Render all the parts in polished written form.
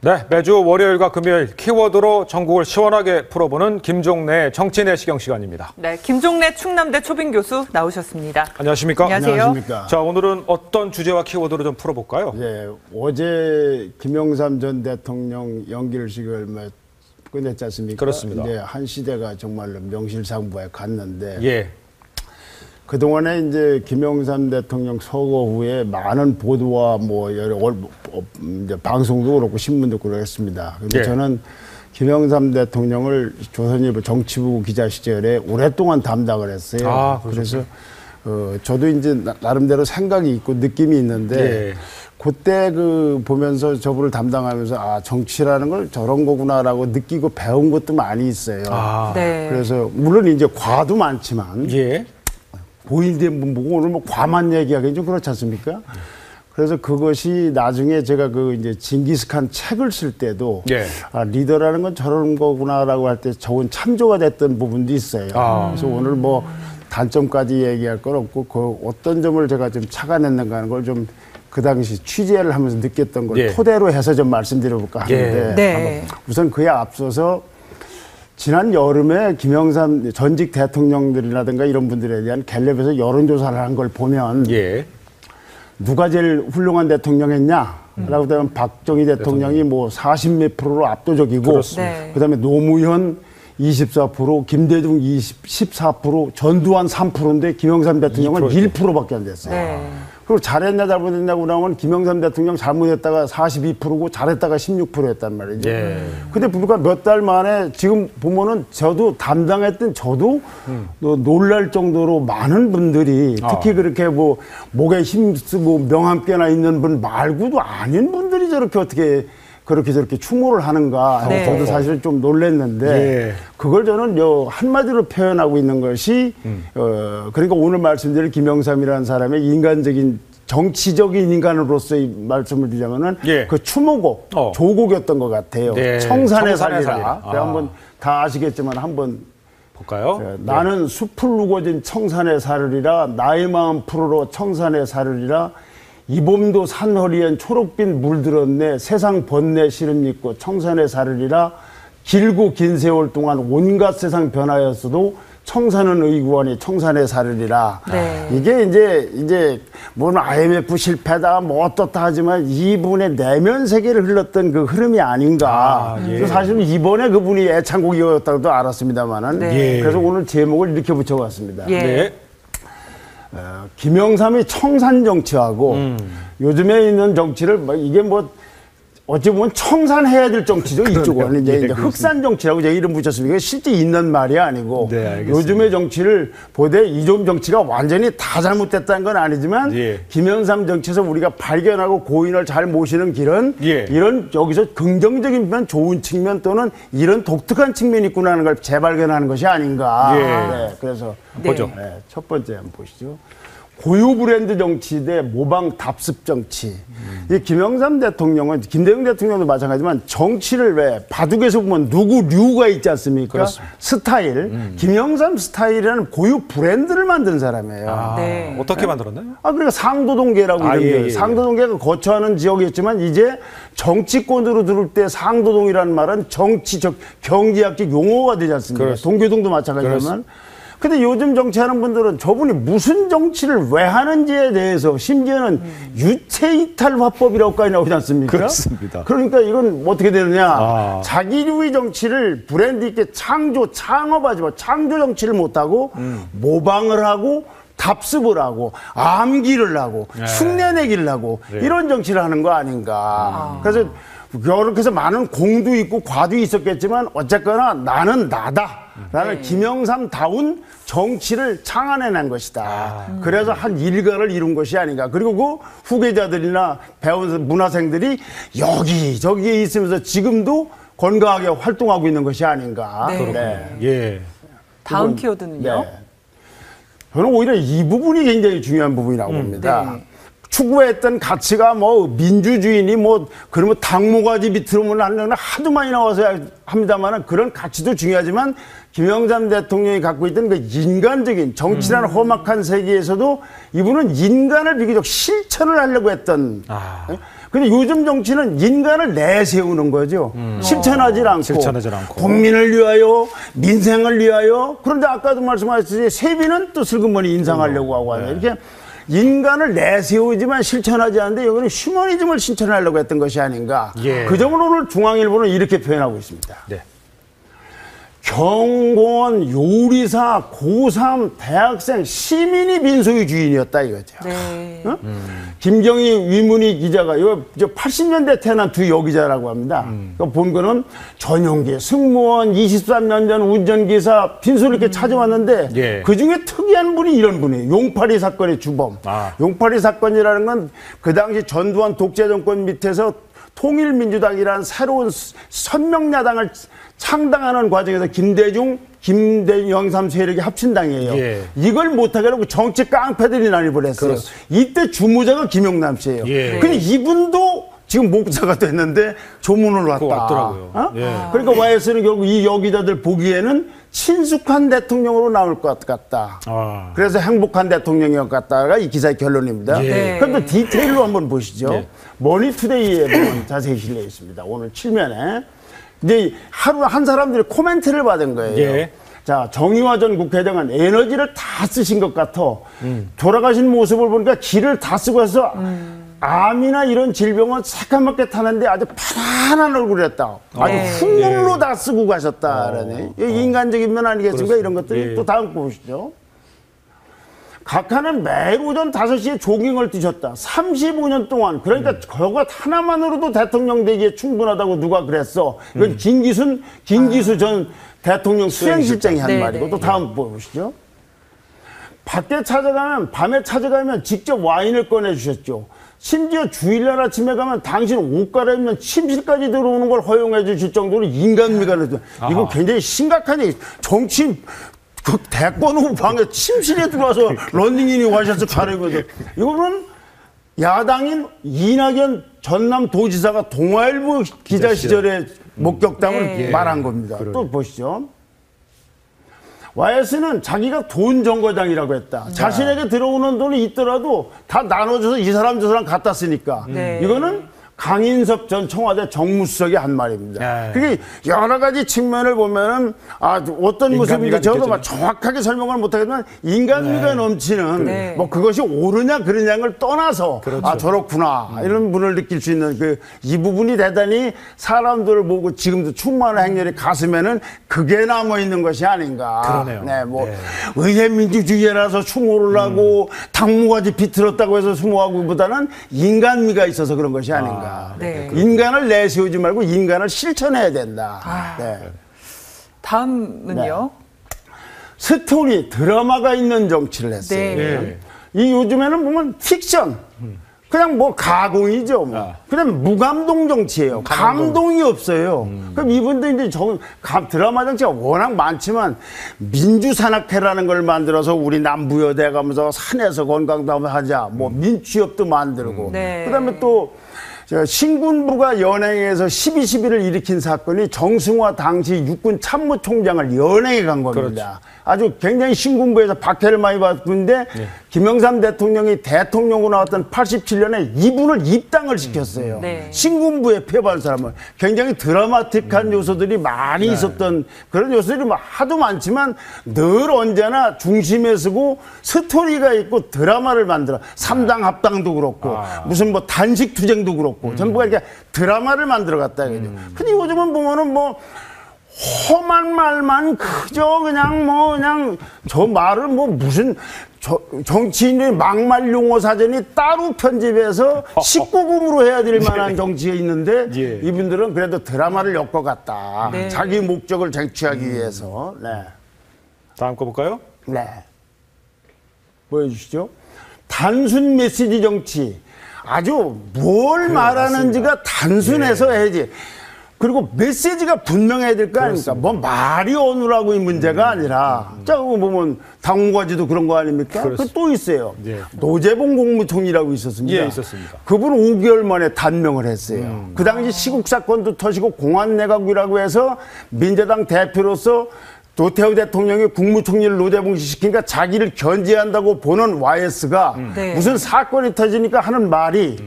네, 매주 월요일과 금요일 키워드로 전국을 시원하게 풀어보는 김종래 정치 내시경 시간입니다. 네, 김종래 충남대 초빙 교수 나오셨습니다. 안녕하십니까? 안녕하세요. 안녕하십니까? 자, 오늘은 어떤 주제와 키워드로 좀 풀어볼까요? 예, 어제 김영삼 전 대통령 연결식을 끝냈지 않습니까? 그렇습니다. 이제 한 시대가 정말로 명실상부에 갔는데 예. 그동안에 이제 김영삼 대통령 서거 후에 많은 보도와 뭐 여러 이제 방송도 그렇고 신문도 그렇습니다. 근데 예. 저는 김영삼 대통령을 조선일보 정치부 기자 시절에 오랫동안 담당을 했어요. 아, 그래서 저도 이제 나름대로 생각이 있고 느낌이 있는데 예. 그때 보면서 저분을 담당하면서 아, 정치라는 걸 저런 거구나라고 느끼고 배운 것도 많이 있어요. 아, 네. 그래서 물론 이제 과도 많지만 예. 고인된 보고 오늘 뭐 과만 얘기하기는 좀 그렇지 않습니까? 그래서 그것이 나중에 제가 이제 징기스칸 책을 쓸 때도 예. 아, 리더라는 건 저런 거구나라고 할 때 좋은 참조가 됐던 부분도 있어요. 그래서 오늘 뭐 단점까지 얘기할 건 없고 그 어떤 점을 제가 좀 착안했는가 하는 걸 좀 그 당시 취재를 하면서 느꼈던 걸 예. 토대로 해서 좀 말씀드려볼까 하는데 예. 네. 우선 그에 앞서서 지난 여름에 김영삼 전직 대통령들이라든가 이런 분들에 대한 갤럽에서 여론조사를 한 걸 보면 예. 누가 제일 훌륭한 대통령이었냐? 라고 하면 박정희 대통령이 뭐 40몇 프로로 압도적이고 네. 그다음에 노무현 24%, 김대중 14%, 전두환 3%인데 김영삼 대통령은 1%밖에 안 됐어요. 네. 그리고 잘했냐 잘못했냐고 나오면 김영삼 대통령 잘못했다가 42%고 잘했다가 16%였단 말이죠. 예. 근데 불과 몇 달 만에 지금 보면은 저도 담당했던 저도 놀랄 정도로 많은 분들이 특히 그렇게 뭐 목에 힘쓰고 명함께나 있는 분 말고도 아닌 분들이 저렇게 어떻게 그렇게 저렇게 추모를 하는가. 네. 저도 사실은 좀 놀랐는데 예. 그걸 저는 한마디로 표현하고 있는 것이 그러니까 오늘 말씀드릴 김영삼이라는 사람의 인간적인 정치적인 인간으로서의 말씀을 드리자면은 예. 그 추모곡 조곡이었던 것 같아요. 네. 청산에 청산에 살리라. 살리라. 한번 다 아시겠지만 한번 볼까요? 나는 숲을 누궈진 청산에 살으리라. 나의 마음 푸르러 청산에 살으리라. 이 봄도 산허리엔 초록빛 물들었네. 세상 번뇌 시름 입고 청산에 살으리라. 길고 긴 세월 동안 온갖 세상 변화였어도 청산은 의구하니 청산에 살으리라. 네. 이게 이제 뭐 IMF 실패다 뭐 어떻다 하지만 이분의 내면 세계를 흘렀던 그 흐름이 아닌가. 예. 사실은 이번에 그분이 애창곡이었다고도 알았습니다만은. 네. 그래서 오늘 제목을 이렇게 붙여봤습니다. 예. 네. 김영삼이 청산 정치하고 요즘에 있는 정치를 이게 뭐 어찌 보면 청산해야 될 정치죠. 이쪽은 이제 흑산 정치라고 제가 이름 붙였습니다. 이게 실제 있는 말이 아니고 네, 알겠습니다. 요즘의 정치를 보되 이좀 정치가 완전히 다 잘못됐다는 건 아니지만 예. 김영삼 정치에서 우리가 발견하고 고인을 잘 모시는 길은 예. 이런 여기서 긍정적인 면 좋은 측면 또는 이런 독특한 측면이 있구나 하는 걸 재발견하는 것이 아닌가. 예. 네, 그래서 보죠. 네, 첫 번째 한번 보시죠. 고유 브랜드 정치 대 모방 답습 정치. 이 김영삼 대통령은 김대중 대통령도 마찬가지지만 정치를 왜 바둑에서 보면 누구 류가 있지 않습니까? 그렇습니다. 스타일. 김영삼 스타일이라는 고유 브랜드를 만든 사람이에요. 네. 어떻게 만들었나요? 그러니까 상도동계라고 이름이 예, 예. 상도동계가 거처하는 지역이었지만 이제 정치권으로 들을 때 상도동이라는 말은 정치적 경제학적 용어가 되지 않습니까? 그렇습니다. 동교동도 마찬가지지만. 근데 요즘 정치하는 분들은 저분이 무슨 정치를 왜 하는지에 대해서 심지어는 유체이탈 화법이라고까지 나오지 않습니까? 그렇습니다. 그러니까 이건 어떻게 되느냐. 자기류의 정치를 브랜드 있게 창업하지 마. 창조 정치를 못하고 모방을 하고 답습을 하고 암기를 하고 흉내내기를 하고 이런 정치를 하는 거 아닌가. 그래서 그렇게 해서 많은 공도 있고 과도 있었겠지만 어쨌거나 나는 나다. 라는 김영삼다운 정치를 창안해낸 것이다. 그래서 한 일가를 이룬 것이 아닌가. 그리고 그 후계자들이나 배운 문화생들이 여기저기에 있으면서 지금도 건강하게 활동하고 있는 것이 아닌가. 네. 예. 다음 키워드는요? 네. 저는 오히려 이 부분이 굉장히 중요한 부분이라고 봅니다. 네. 추구했던 가치가 뭐 민주주의니 뭐 그러면 당모가지 밑으로 하는 하도 많이 나와서 합니다만 그런 가치도 중요하지만 김영삼 대통령이 갖고 있던 그 인간적인 정치라는 험악한 세계에서도 이분은 인간을 비교적 실천을 하려고 했던 근데 요즘 정치는 인간을 내세우는 거죠. 실천하지 않고. 국민을 위하여, 민생을 위하여. 그런데 아까도 말씀하셨듯이 세비는 또 슬그머니 인상하려고 하고 하네. 이렇게 인간을 내세우지만 실천하지 않는데 여기는 휴머니즘을 실천하려고 했던 것이 아닌가. 예. 그 점을 오늘 중앙일보는 이렇게 표현하고 있습니다. 네. 경공원, 요리사, 고3, 대학생, 시민이 민소유 주인이었다 이거죠. 네. 어? 김경희 위문희 기자가 이거 80년대 태어난 두 여기자라고 합니다. 본 거는 전용기, 승무원, 23년 전 운전기사 빈소를 이렇게 찾아왔는데 예. 그중에 특이한 분이 이런 분이에요. 용파리 사건의 주범. 용파리 사건이라는 건 그 당시 전두환 독재 정권 밑에서 통일민주당이라는 새로운 선명야당을 창당하는 과정에서 김대중, 김영삼 세력이 합친 당이에요. 예. 이걸 못하게 하고 정치 깡패들이 난입을 했어요. 그렇습니다. 이때 주무자가 김영남 씨예요. 예. 근데 이분도 지금 목사가 됐는데 조문을 왔다. 왔더라고요. 어? 예. 그러니까 YS는 결국 이 여기자들 보기에는 친숙한 대통령으로 나올 것 같다. 그래서 행복한 대통령이었 같다가 이 기사의 결론입니다. 예. 그럼 또 디테일로 한번 보시죠. 예. 머니투데이에 보면 자세히 실려 있습니다. 오늘 칠면에. 근데 하루 한 사람들이 코멘트를 받은 거예요. 예. 자, 정의화 전 국회의장은 에너지를 다 쓰신 것 같아. 돌아가신 모습을 보니까 기를 다 쓰고 해서 암이나 이런 질병은 새까맣게 타는데 아주 편안한 얼굴이었다. 아주 훅물로 다 쓰고 가셨다라네. 인간적인 면 아니겠습니까? 이런 것들이 또 다음 거 보시죠. 각하는 매일 오전 5시에 조깅을 뛰셨다. 35년 동안. 그러니까 그것 하나만으로도 대통령 되기에 충분하다고 누가 그랬어. 이건 김기수 전 대통령 수행실장이 한 네네. 말이고. 또 다음 보시죠. 밤에 찾아가면 직접 와인을 꺼내주셨죠. 심지어 주일날 아침에 가면 당신 옷 갈아입으면 침실까지 들어오는 걸 허용해 주실 정도로 인간미가 느껴. 이거 굉장히 심각한 얘기. 정치 그 대권 후 방에 침실에 들어와서 런닝인이 와셔서 가려면서 이거는 야당인 이낙연 전남도지사가 동아일보 기자 시절에 목격담을 말한 겁니다. 또 보시죠. YS는 자기가 돈 정거장이라고 했다. 자신에게 들어오는 돈이 있더라도 다 나눠줘서 이 사람 저 사람 갖다 쓰니까. 이거는 강인섭 전 청와대 정무수석이 한 말입니다. 그게 여러 가지 측면을 보면은 어떤 모습인지 저도 막 정확하게 설명을 못하겠지만 인간미가 넘치는 뭐 그것이 옳으냐 그르냐를 떠나서 저렇구나 이런 분을 느낄 수 있는 이 부분이 대단히 사람들을 보고 지금도 충만한 행렬이 가슴에는 그게 남아 있는 것이 아닌가. 그러네요. 네, 뭐 의회 민주주의라서 추모를 하고 당무까지 비틀었다고 해서 추모하기보다는 인간미가 있어서 그런 것이 아닌가. 인간을 내세우지 말고 인간을 실천해야 된다. 다음은요. 스토리, 드라마가 있는 정치를 했어요. 이 요즘에는 보면 픽션, 그냥 뭐 가공이죠. 그냥 무감동 정치예요. 감동이 없어요. 그럼 이분도 이제 드라마 정치가 워낙 많지만 민주산악회라는 걸 만들어서 우리 남부여대 가면서 산에서 건강도 하자. 뭐 민취업도 만들고. 그다음에 또 신군부가 연행해서 12.12를 일으킨 사건이 정승화 당시 육군 참모총장을 연행해 간 겁니다. 아주 굉장히 신군부에서 박해를 많이 받았는데 김영삼 대통령이 대통령으로 나왔던 87년에 이분을 입당을 시켰어요. 신군부에 표방한 사람을. 굉장히 드라마틱한 요소들이 많이 있었던 그런 요소들이 하도 많지만 늘 언제나 중심에 서고 스토리가 있고 드라마를 만들어. 삼당 합당도 그렇고 무슨 뭐 단식 투쟁도 그렇고 전부가 이렇게 드라마를 만들어 갔다 이거죠. 근데 요즘은 보면은 뭐 험한 말만 그저 그냥 저 말을 뭐 무슨 정치인의 막말 용어 사전이 따로 편집해서 19금으로 해야 될 만한 정치가 있는데 이분들은 그래도 드라마를 엮어갔다. 자기 목적을 쟁취하기 위해서. 다음 거 볼까요? 보여주시죠. 단순 메시지 정치. 아주 뭘 말하는지가 단순해서 해야지. 그리고 메시지가 분명해야 될 거 아닙니까? 뭐 말이 어느라고 이 문제가 아니라. 자, 그거 보면 당무과지도 그런 거 아닙니까? 그 또 있어요. 노재봉 국무총리라고 있었습니다. 있었습니다. 그분 5개월 만에 단명을 했어요. 그 당시 시국 사건도 터지고 공안내각이라고 해서 민주당 대표로서 노태우 대통령이 국무총리를 노재봉 시키니까 자기를 견제한다고 보는 YS가 무슨 사건이 터지니까 하는 말이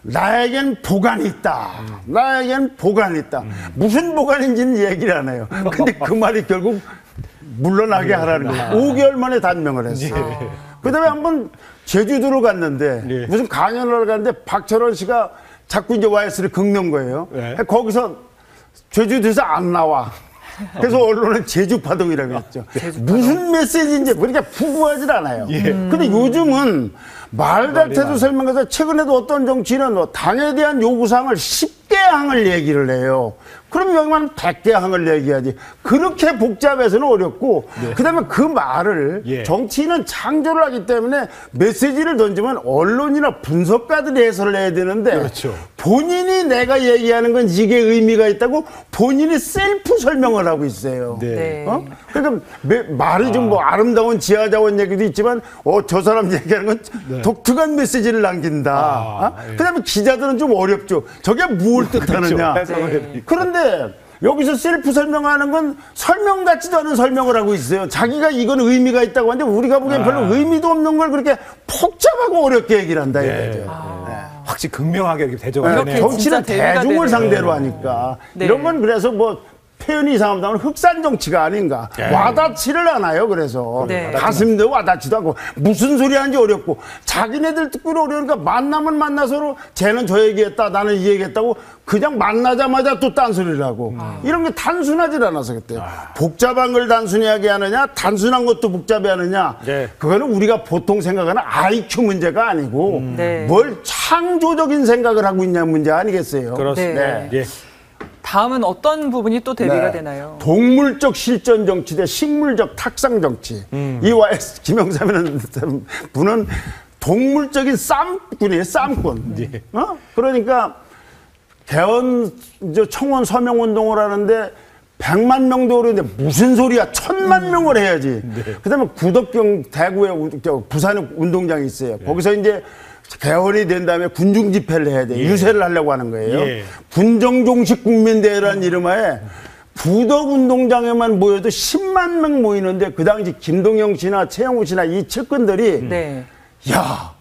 나에겐 보관이 있다. 나에겐 보관이 있다. 무슨 보관인지는 얘기를 안 해요. 근데 그 말이 결국 물러나게 하라는 거예요. 5개월 만에 단명을 했어요. 그다음에 한번 제주도로 갔는데 무슨 강연을 갔는데 박철원 씨가 자꾸 이제 YS를 긁는 거예요. 거기서 제주도에서 안 나와. 그래서 언론은 제주파동이라고 했죠. 무슨 메시지인지 그러니까 부구하지 않아요. 근데 요즘은 말달태도 설명해서 최근에도 어떤 정치인은 당에 대한 요구사항을 10개 항을 얘기를 해요. 그럼 여기만 100개 항을 얘기하지. 그렇게 복잡해서는 어렵고 그다음에 그 말을 정치인은 창조를 하기 때문에 메시지를 던지면 언론이나 분석가들이 해설을 해야 되는데 본인이 내가 얘기하는 건 이게 의미가 있다고 본인이 셀프 설명을 하고 있어요. 그러니까 말이 좀 뭐 아름다운 지하자원 얘기도 있지만 저 사람 얘기하는 건 독특한 메시지를 남긴다. 그다음에 기자들은 좀 어렵죠. 저게 뭘 뜻하느냐. 그런데 여기서 셀프 설명하는 건 설명 같지도 않은 설명을 하고 있어요. 자기가 이건 의미가 있다고 하는데 우리가 보기엔 별로 의미도 없는 걸 그렇게 복잡하고 어렵게 얘기를 한다 이거죠. 확실히 극명하게 이렇게 대조가 이렇게 되네요. 정치는 대중을 상대로 하니까 이런 건 그래서 뭐 표현이 이상하다면 흑산 정치가 아닌가. 와닿지를 않아요. 그래서 가슴도 와닿지도 않고 무슨 소리 하는지 어렵고 자기네들 듣기로 어려우니까 만나면 만나서로 쟤는 저 얘기했다 나는 이 얘기했다고 그냥 만나자마자 또 딴소리를 하고 이런 게 단순하지 않아서 그때요. 복잡한 걸 단순하게 하느냐 단순한 것도 복잡해 하느냐 그거는 우리가 보통 생각하는 IQ 문제가 아니고 뭘 창조적인 생각을 하고 있냐 문제 아니겠어요. 그렇습니다. 다음은 어떤 부분이 또 대비가 되나요? 동물적 실전 정치 대 식물적 탁상 정치. 이 YS 김영삼이라는 분은 동물적인 쌈꾼이에요. 쌈꾼. 그러니까 개헌 청원 서명 운동을 하는데 100만 명도 오르는데 무슨 소리야. 1000만 명을 해야지. 그다음에 구덕경 대구에 부산에 운동장이 있어요. 거기서 이제 개헌이 된 다음에 군중 집회를 해야 돼. 유세를 하려고 하는 거예요. 군정종식 국민대회라는 이름하에 부덕 운동장에만 모여도 10만 명 모이는데 그 당시 김동영 씨나 최영우 씨나 이 측근들이 야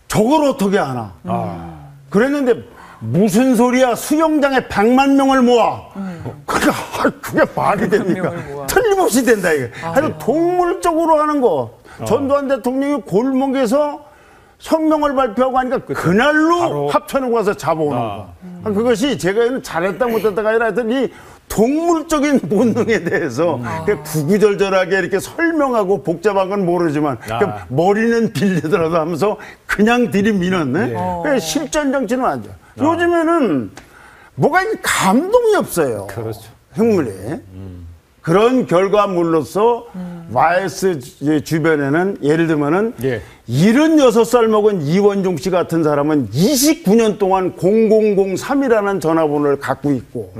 저걸 어떻게 하나. 그랬는데 무슨 소리야. 수영장에 100만 명을 모아. 그러니까 그게 말이 됩니까. 틀림없이 된다 이거. 하여튼 동물적으로 하는 거. 전두환 대통령이 골목에서 성명을 발표하고 하니까 그날로 합천으로 가서 잡아오는 거. 그것이 제가 잘했다 못했다가 아니라 하여튼 이 동물적인 본능에 대해서 구구절절하게 이렇게 설명하고 복잡한 건 모르지만 머리는 빌리더라도 하면서 그냥 들이미는 실전 정치는 아니죠. 요즘에는 뭐가 감동이 없어요. 흉물이. 그런 결과물로서 YS 주변에는 예를 들면은 76살 먹은 이원종 씨 같은 사람은 29년 동안 0003이라는 전화번호를 갖고 있고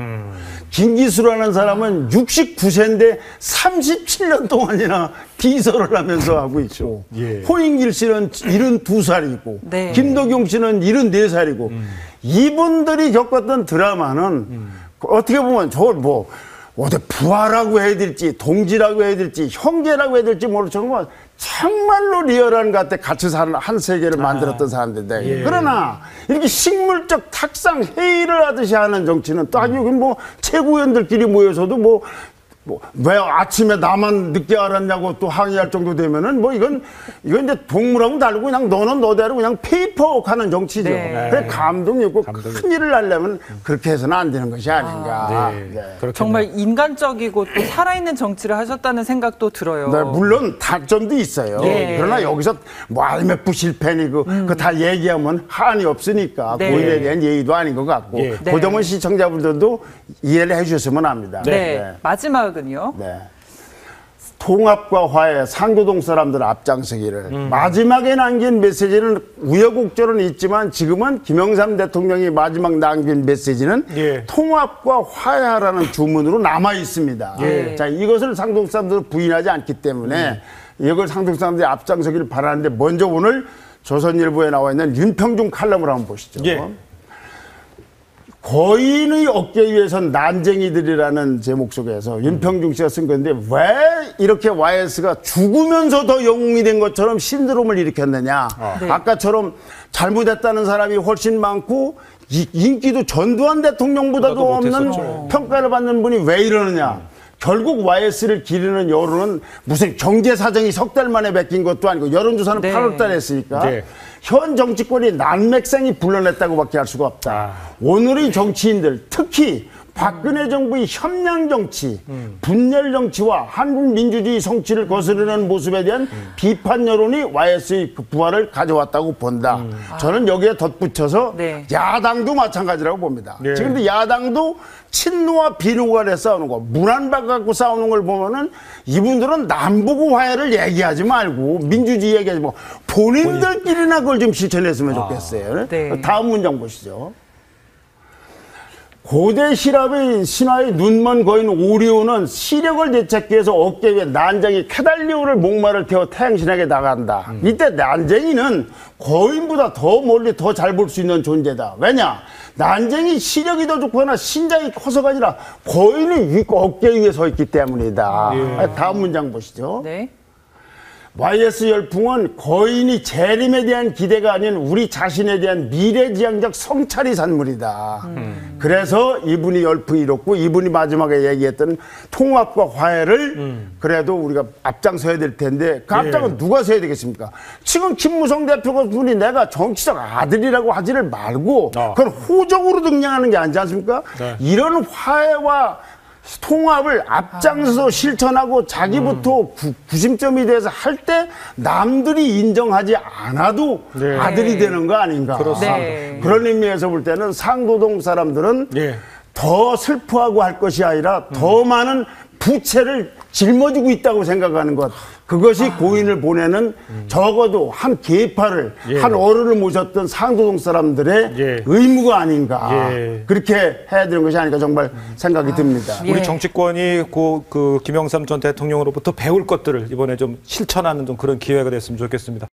김기수라는 사람은 69세인데 37년 동안이나 비서를 하면서 하고 있고 호인길 씨는 72살이고 김덕용 씨는 74살이고 이분들이 겪었던 드라마는 어떻게 보면 저걸 뭐 어디 부하라고 해야 될지 동지라고 해야 될지 형제라고 해야 될지 모르지만 정말로 리얼한 것 같아 같이 사는 한 세계를 만들었던 사람들인데 그러나 이렇게 식물적 탁상 회의를 하듯이 하는 정치는 또 아니 여기 뭐 최고위원들끼리 모여서도 뭐 왜 아침에 나만 늦게 알았냐고 또 항의할 정도 되면은 뭐 이건 이제 동물하고 다르고 그냥 너는 너대로 그냥 페이퍼 하는 정치죠. 그래 감동이 없고 큰 일을 하려면 그렇게 해서는 안 되는 것이 아닌가. 정말 인간적이고 또 살아있는 정치를 하셨다는 생각도 들어요. 물론 단점도 있어요. 그러나 여기서 뭐 IMF 실패니고 그거 다 얘기하면 한이 없으니까 고인에 대한 예의도 아닌 것 같고 그 점은 시청자분들도 이해를 해주셨으면 합니다. 마지막은요. 통합과 화해, 상교동 사람들 앞장서기를 마지막에 남긴 메시지는 우여곡절은 있지만 지금은 김영삼 대통령이 마지막 남긴 메시지는 통합과 화해하라는 주문으로 남아 있습니다. 자, 이것을 상동 사람들은 부인하지 않기 때문에 이걸 상동 사람들이 앞장서기를 바라는데 먼저 오늘 조선일보에 나와 있는 윤평중 칼럼을 한번 보시죠. 거인의 어깨 위에선 난쟁이들이라는 제목 속에서 윤평중 씨가 쓴 건데 왜 이렇게 YS가 죽으면서 더 영웅이 된 것처럼 신드롬을 일으켰느냐. 네. 아까처럼 잘못했다는 사람이 훨씬 많고 인기도 전두환 대통령보다도 없는 못했었죠. 평가를 받는 분이 왜 이러느냐. 결국 YS를 기르는 여론은 무슨 경제 사정이 석 달 만에 베낀 것도 아니고 여론조사는 네. 8월 달에 했으니까 네. 현 정치권이 난맥상이 불러냈다고밖에 할 수가 없다. 오늘의 정치인들 특히 박근혜 정부의 협량 정치, 분열 정치와 한국 민주주의 성취를 거스르는 모습에 대한 비판 여론이 YS의 그 부활을 가져왔다고 본다. 저는 여기에 덧붙여서 네. 야당도 마찬가지라고 봅니다. 네. 지금 근데 야당도 친노와 비노가 돼 싸우는 거, 문안박 갖고 싸우는 걸 보면은 이분들은 남북 화해를 얘기하지 말고 민주주의 얘기하지 말고 본인들끼리나 그걸 좀 실천했으면 좋겠어요. 네. 다음 문장 보시죠. 고대 시랍의 신화의 눈먼 거인 오리온은 시력을 되찾기 위해서 어깨 위에 난쟁이 케달리오를 목마를 태워 태양신에게 나간다. 이때 난쟁이는 거인보다 더 멀리 더 잘 볼 수 있는 존재다. 왜냐? 난쟁이 시력이 더 좋거나 신장이 커서가 아니라 거인이 어깨 위에 서 있기 때문이다. 다음 문장 보시죠. 네. YS 열풍은 거인이 재림에 대한 기대가 아닌 우리 자신에 대한 미래지향적 성찰이 산물이다. 그래서 이분이 열풍이 일었고 이분이 마지막에 얘기했던 통합과 화해를 그래도 우리가 앞장서야 될 텐데 그 앞장은 누가 서야 되겠습니까? 지금 김무성 대표가 분이 내가 정치적 아들이라고 하지를 말고 그걸 호적으로 등장하는 게 아니지 않습니까? 네. 이런 화해와 통합을 앞장서서 실천하고 자기부터 구심점이 돼서 할 때 남들이 인정하지 않아도 네. 아들이 되는 거 아닌가. 그렇습니다. 네. 그런 의미에서 볼 때는 상도동 사람들은 예. 더 슬퍼하고 할 것이 아니라 더 많은 부채를 짊어지고 있다고 생각하는 것. 그것이 고인을 보내는 적어도 한 계파를 한 어른을 모셨던 상도동 사람들의 의무가 아닌가. 그렇게 해야 되는 것이 아닌가 정말 생각이 듭니다. 우리 정치권이 그 김영삼 전 대통령으로부터 배울 것들을 이번에 좀 실천하는 좀 그런 기회가 됐으면 좋겠습니다.